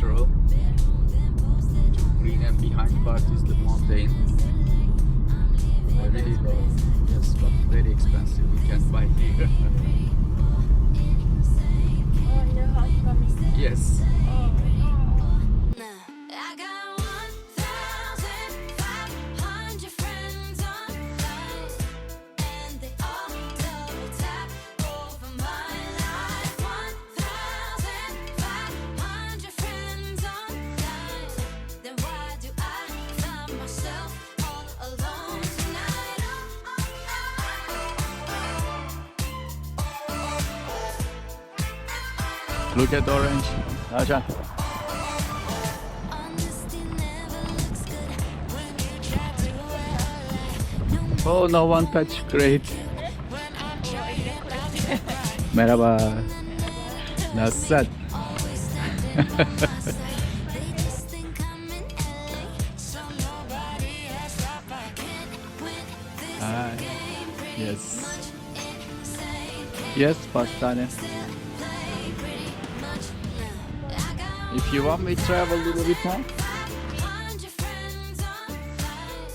natural, green, and behind part is the mountain. I really love, yes, but very expensive. We can't buy here. Oh, your house coming. Yes. Oh, I got 1,500 friends online, and they all double tap over my life. 1,500 friends online. Then why do I find myself all alone tonight? Look at orange. Aja. Honesty never looks good when you try to lie. No Oh, no one touch. Great. Merhaba. Nasılsın? always standing on my side. They just think I'm in LA, so nobody has stopped. I can't win this Hi. game. Pretty Yes. much insane. Yes, pastane. Play pretty much now. I got If you want me travel a little bit more. 100 friends online,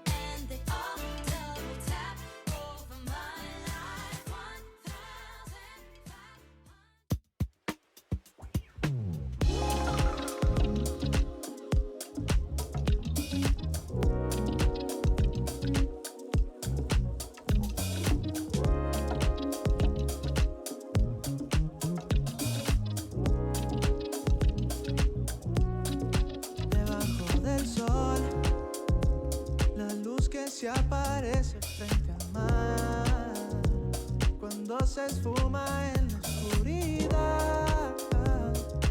and they all double tap over my life. 1,500. Debajo del sol, la luz que se aparece frente al mar, cuando se esfuma en la oscuridad,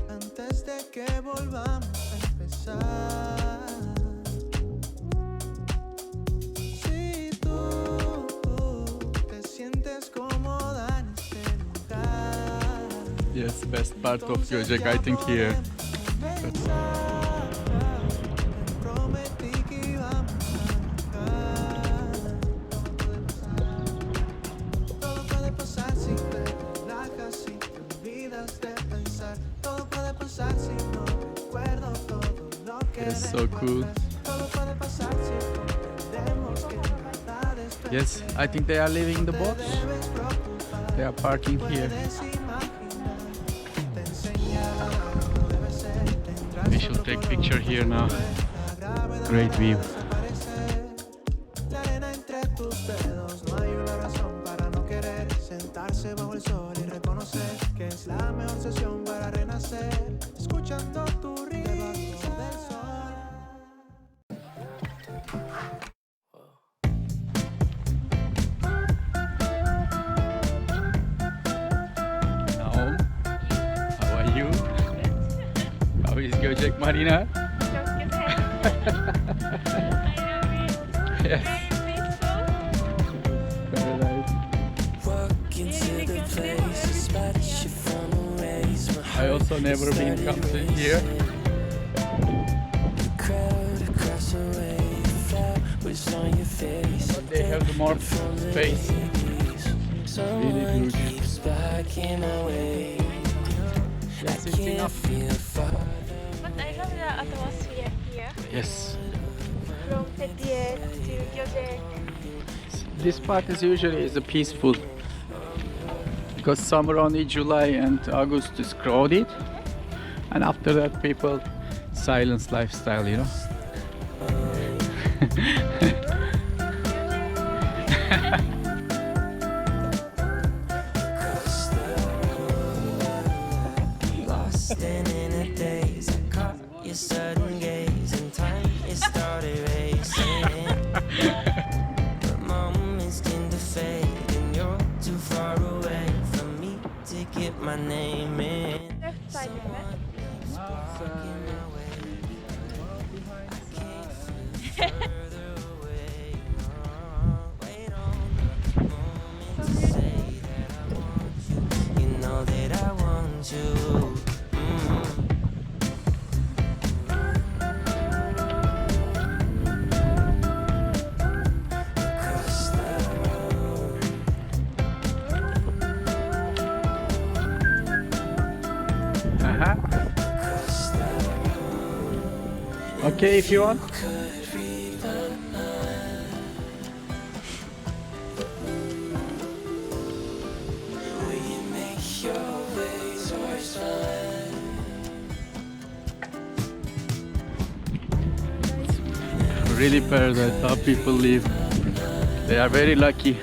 antes de que volvamos a empezar. Si tú te sientes cómoda en este lugar, Yes, best part of Göcek, I think here. prometí que íbamos a dejar. Todo puede pasar si te relajas, si te olvidas de pensar. Todo puede pasar si no recuerdo todo lo que It's so cool. Todo puede pasar si comprendemos que en verdad es Yes, I think they are leaving the boat. They are parking here. We should take picture here now. Great view. La arena entre tus dedos, no hay una razón para no querer sentarse bajo el sol y reconocer que es la mejor sesión para renacer, escuchando tu risa del sol. Naom, how are you? How is Göcek Marina? Yes. Very nice. I also never been come to here. But they have the more space. Really good. Yes, it's enough. but I love the atmosphere here. Yes. From Fethiye to Göcek. This part is usually peaceful because summer only July and August is crowded, and after that people silence lifestyle, you know. Lost and in a daze, I caught your sudden gaze, and time it started racing. The moments tend to fade, and you're too far away from me to get my name in. Left side mi? Blocking my way. I can't feel further away. Wait on the moment to say that I want you. You know that I want you. Aha. Okay, if you want. Really paradise, how people live. They are very lucky.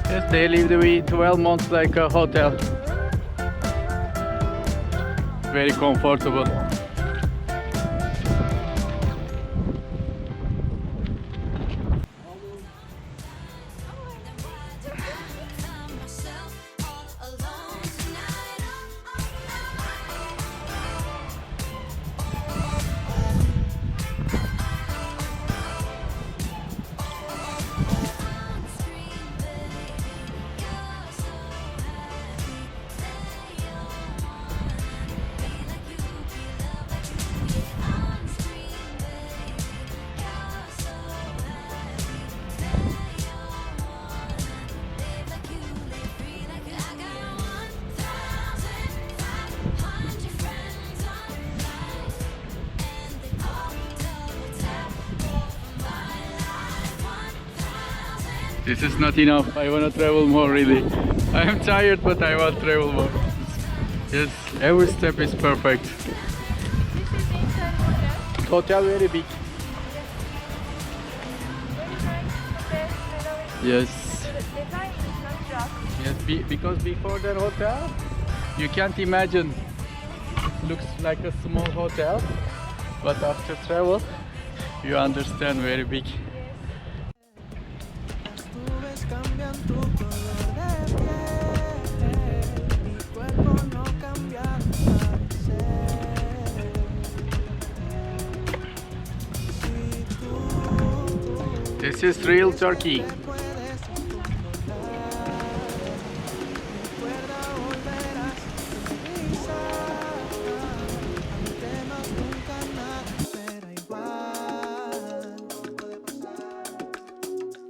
Yes, they live the way 12 months like a hotel. Very comfortable. Found myself all alone tonight. This is not enough. I want to travel more, really. I am tired, but I want to travel more. Yes, every step is perfect. This is inside hotel. Hotel very big. Very nice hotel. I love it. Yes. The design is not rough. Yes, because before that hotel, you can't imagine. It looks like a small hotel, but after travel, you understand very big. Las nubes cambian tu color de piel, mi cuerpo no cambia tu parecer. Si tú This is real Turkey. te puedes encontrar, recuerda volver a sonrisa, aunque más nunca nada será igual.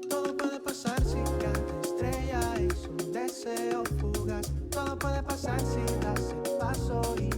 Todo puede pasar si cada estrella es un deseo fugaz. Todo puede pasar si das el paso y